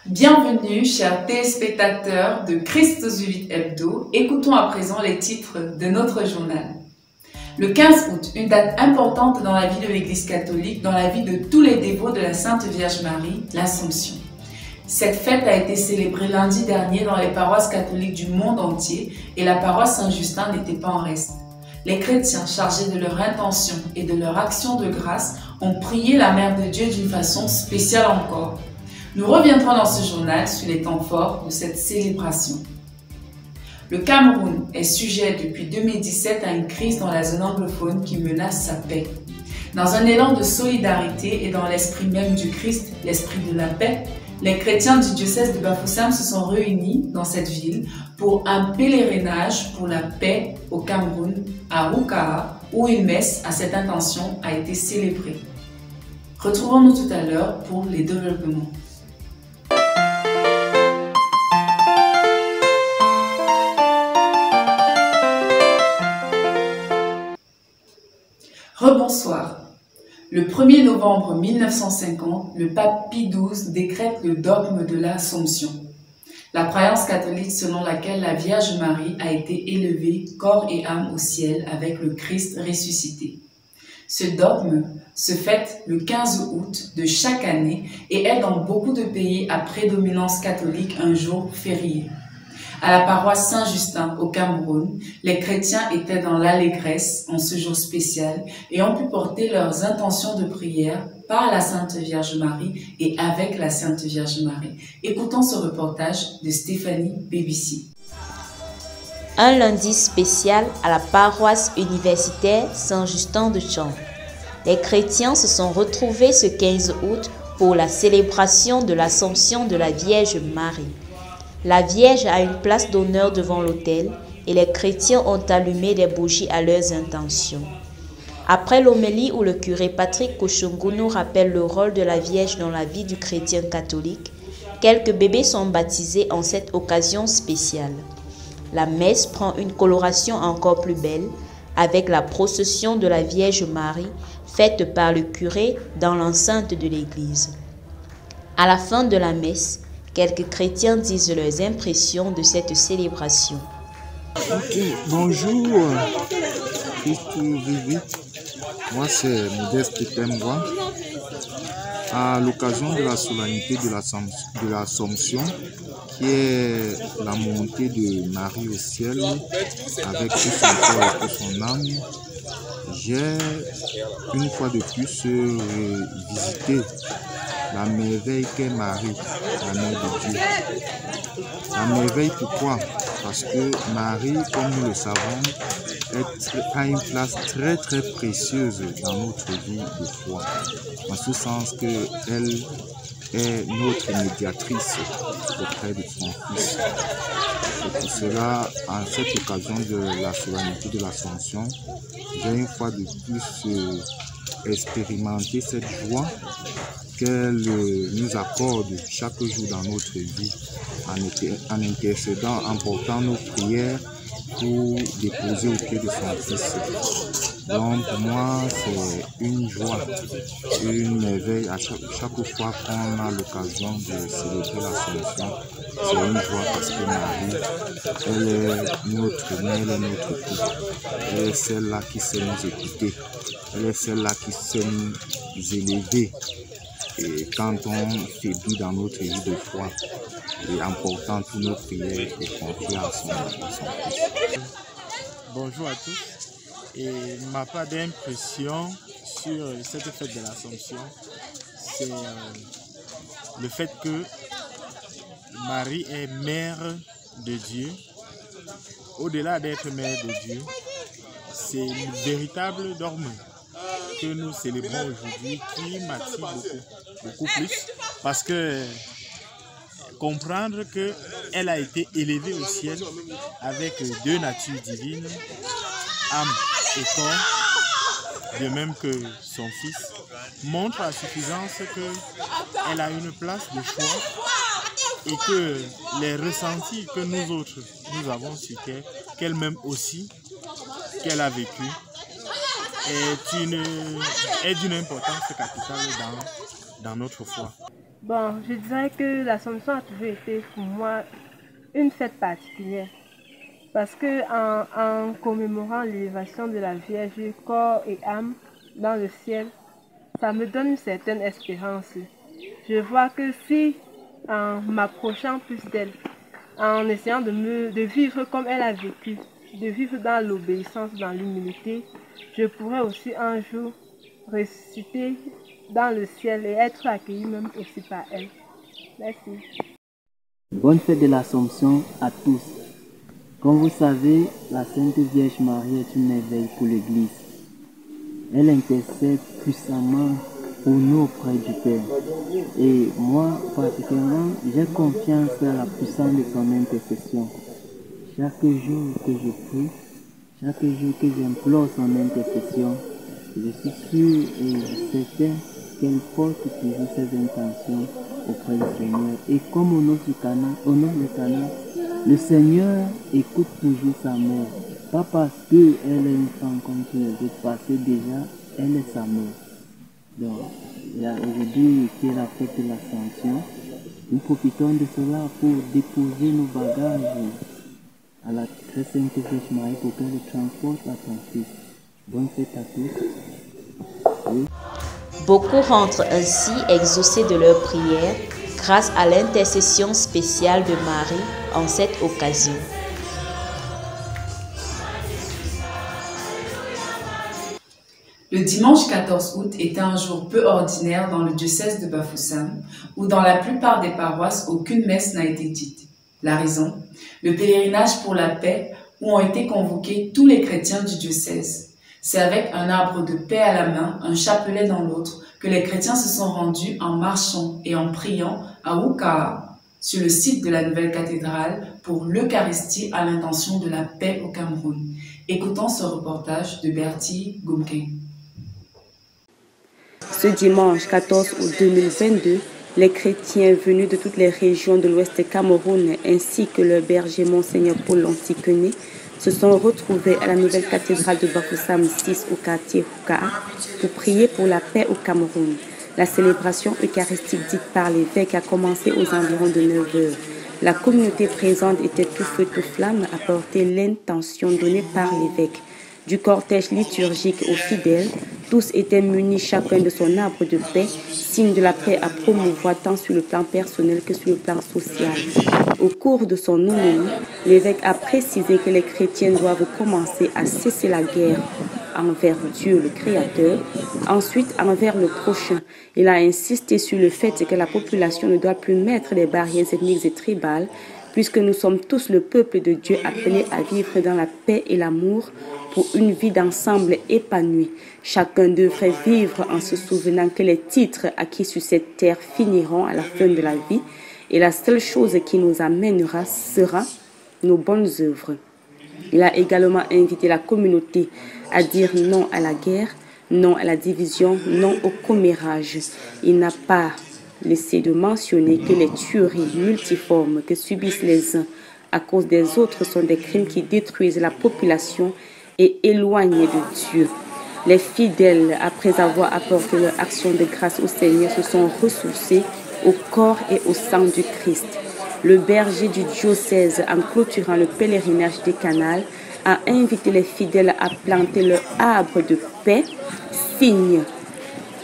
Bienvenue, chers téléspectateurs de Christ aux 8 Hebdo. Écoutons à présent les titres de notre journal. Le 15 août, une date importante dans la vie de l'Église catholique, dans la vie de tous les dévots de la Sainte Vierge Marie, l'Assomption. Cette fête a été célébrée lundi dernier dans les paroisses catholiques du monde entier et la paroisse Saint-Justin n'était pas en reste. Les chrétiens, chargés de leur intention et de leur action de grâce, ont prié la Mère de Dieu d'une façon spéciale encore. Nous reviendrons dans ce journal sur les temps forts de cette célébration. Le Cameroun est sujet depuis 2017 à une crise dans la zone anglophone qui menace sa paix. Dans un élan de solidarité et dans l'esprit même du Christ, l'esprit de la paix, les chrétiens du diocèse de Bafoussam se sont réunis dans cette ville pour un pèlerinage pour la paix au Cameroun, à Oukaha, où une messe à cette intention a été célébrée. Retrouvons-nous tout à l'heure pour les développements. Rebonsoir. Le 1er novembre 1950, le pape Pie XII décrète le dogme de l'Assomption, la croyance catholique selon laquelle la Vierge Marie a été élevée corps et âme au ciel avec le Christ ressuscité. Ce dogme se fête le 15 août de chaque année et est dans beaucoup de pays à prédominance catholique un jour férié. À la paroisse Saint-Justin au Cameroun, les chrétiens étaient dans l'allégresse en ce jour spécial et ont pu porter leurs intentions de prière par la Sainte Vierge Marie et avec la Sainte Vierge Marie. Écoutons ce reportage de Stéphanie Bébici. Un lundi spécial à la paroisse universitaire Saint-Justin de Champ. Les chrétiens se sont retrouvés ce 15 août pour la célébration de l'Assomption de la Vierge Marie. La Vierge a une place d'honneur devant l'autel et les chrétiens ont allumé des bougies à leurs intentions. Après l'homélie où le curé Patrick Kochongo nous rappelle le rôle de la Vierge dans la vie du chrétien catholique, quelques bébés sont baptisés en cette occasion spéciale. La messe prend une coloration encore plus belle avec la procession de la Vierge Marie faite par le curé dans l'enceinte de l'église. À la fin de la messe, quelques chrétiens disent leurs impressions de cette célébration. Bonjour, Christ Vivi. Moi, c'est Modeste Pembois. À l'occasion de la solennité de l'Assomption, qui est la montée de Marie au ciel avec tout son corps et toute son âme, j'ai une fois de plus visité la merveille qu'est Marie, la mère de Dieu. La merveille, pourquoi? Parce que Marie, comme nous le savons, a une place très très précieuse dans notre vie de foi. En ce sens qu'elle est notre médiatrice auprès de son Fils. Et pour cela, en cette occasion de la solennité de l'Assomption, j'ai une fois de plus expérimenté cette joie qu'elle nous accorde chaque jour dans notre vie, en intercédant, en portant nos prières pour déposer au pied de son Fils. Donc pour moi, c'est une joie, une merveille à chaque fois qu'on a l'occasion de célébrer l'Assomption. C'est une joie parce que Marie, elle est notre mère, elle est notre tout. Elle est celle-là qui sait nous écouter. Elle est celle-là qui sait nous élever. Et quand on faiblit dans notre vie de foi, et en portant toutes nos prières et confier à son Fils. Bonjour à tous. Et ma part d'impression sur cette fête de l'Assomption, c'est le fait que Marie est mère de Dieu. Au-delà d'être mère de Dieu, c'est une véritable dogme que nous célébrons aujourd'hui qui m'attire beaucoup plus, parce que comprendre qu'elle a été élevée au ciel avec deux natures divines, âme et corps, de même que son Fils, montre à suffisance qu'elle a une place de choix et que les ressentis que nous autres, nous avons sur terre, qu'elle-même aussi, qu'elle a vécu, est d'une importance capitale dans notre foi. Bon, je dirais que l'Assomption a toujours été pour moi une fête particulière. Parce que en commémorant l'élévation de la Vierge, corps et âme dans le ciel, ça me donne une certaine espérance. Je vois que si, en m'approchant plus d'elle, en essayant de vivre comme elle a vécu, de vivre dans l'obéissance, dans l'humilité, je pourrais aussi un jour ressusciter dans le ciel et être accueilli même aussi par elle. Merci. Bonne fête de l'Assomption à tous. Comme vous savez, la Sainte Vierge Marie est une merveille pour l'Église. Elle intercède puissamment pour nous auprès du Père. Et moi, particulièrement, j'ai confiance dans la puissance de son intercession. Chaque jour que je prie, chaque jour que j'implore son intercession, je suis sûr et certain qu'elle porte toujours ses intentions auprès du Seigneur. Et comme au nom du Cana, le Seigneur écoute toujours sa mère. Pas parce qu'elle est une femme comme tous les autres, parce que déjà, elle est sa mère. Donc, aujourd'hui qui est la fête de l'Ascension, nous profitons de cela pour déposer nos bagages à la très sainte Vierge Marie pour qu'elle le transporte à ton Fils. Bonne fête à tous. Oui. Beaucoup rentrent ainsi exaucés de leurs prières grâce à l'intercession spéciale de Marie en cette occasion. Le dimanche 14 août était un jour peu ordinaire dans le diocèse de Bafoussam, où dans la plupart des paroisses, aucune messe n'a été dite. La raison, le pèlerinage pour la paix, où ont été convoqués tous les chrétiens du diocèse. C'est avec un arbre de paix à la main, un chapelet dans l'autre, que les chrétiens se sont rendus en marchant et en priant à Oukaa, sur le site de la nouvelle cathédrale, pour l'Eucharistie à l'intention de la paix au Cameroun. Écoutons ce reportage de Bertie Gomken. Ce dimanche 14 août 2022, les chrétiens venus de toutes les régions de l'Ouest Cameroun ainsi que le berger Monseigneur Paul Lantiquené se sont retrouvés à la nouvelle cathédrale de Bafoussam 6 au quartier Oukaa pour prier pour la paix au Cameroun. La célébration eucharistique dite par l'évêque a commencé aux environs de 9 h. La communauté présente était tout feu tout flamme à porter l'intention donnée par l'évêque. Du cortège liturgique aux fidèles, tous étaient munis chacun de son arbre de paix, signe de la paix à promouvoir tant sur le plan personnel que sur le plan social. Au cours de son homélie, l'évêque a précisé que les chrétiens doivent commencer à cesser la guerre envers Dieu le Créateur, ensuite envers le prochain. Il a insisté sur le fait que la population ne doit plus mettre des barrières ethniques et tribales, puisque nous sommes tous le peuple de Dieu appelés à vivre dans la paix et l'amour pour une vie d'ensemble épanouie. Chacun devrait vivre en se souvenant que les titres acquis sur cette terre finiront à la fin de la vie et la seule chose qui nous amènera sera nos bonnes œuvres. Il a également invité la communauté à dire non à la guerre, non à la division, non au commérage. Il n'a pas laissé de mentionner que les tueries multiformes que subissent les uns à cause des autres sont des crimes qui détruisent la population et éloignent de Dieu. Les fidèles, après avoir apporté leur action de grâce au Seigneur, se sont ressourcés au corps et au sang du Christ. Le berger du diocèse, en clôturant le pèlerinage des canals, a invité les fidèles à planter leur arbre de paix, signe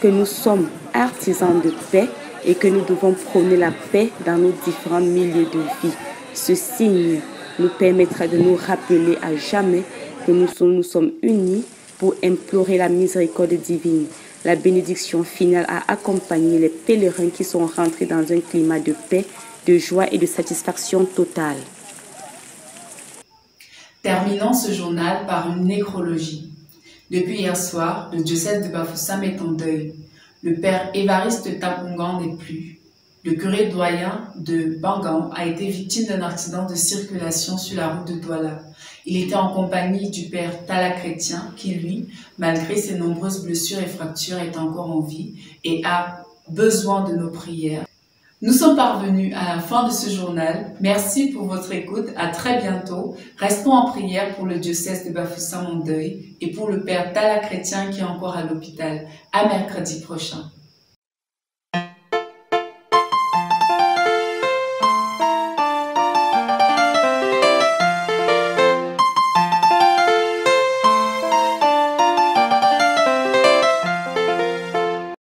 que nous sommes artisans de paix et que nous devons prôner la paix dans nos différents milieux de vie. Ce signe nous permettra de nous rappeler à jamais que nous sommes unis pour implorer la miséricorde divine. La bénédiction finale a accompagné les pèlerins qui sont rentrés dans un climat de paix, de joie et de satisfaction totale. Terminons ce journal par une nécrologie. Depuis hier soir, le diocèse de Bafoussam est en deuil. Le père Évariste Tapungan n'est plus. Le curé doyen de Bangan a été victime d'un accident de circulation sur la route de Douala. Il était en compagnie du père Tala Chrétien qui, lui, malgré ses nombreuses blessures et fractures, est encore en vie et a besoin de nos prières. Nous sommes parvenus à la fin de ce journal. Merci pour votre écoute. À très bientôt. Restons en prière pour le diocèse de Bafoussam en deuil et pour le père Tala Chrétien qui est encore à l'hôpital. À mercredi prochain.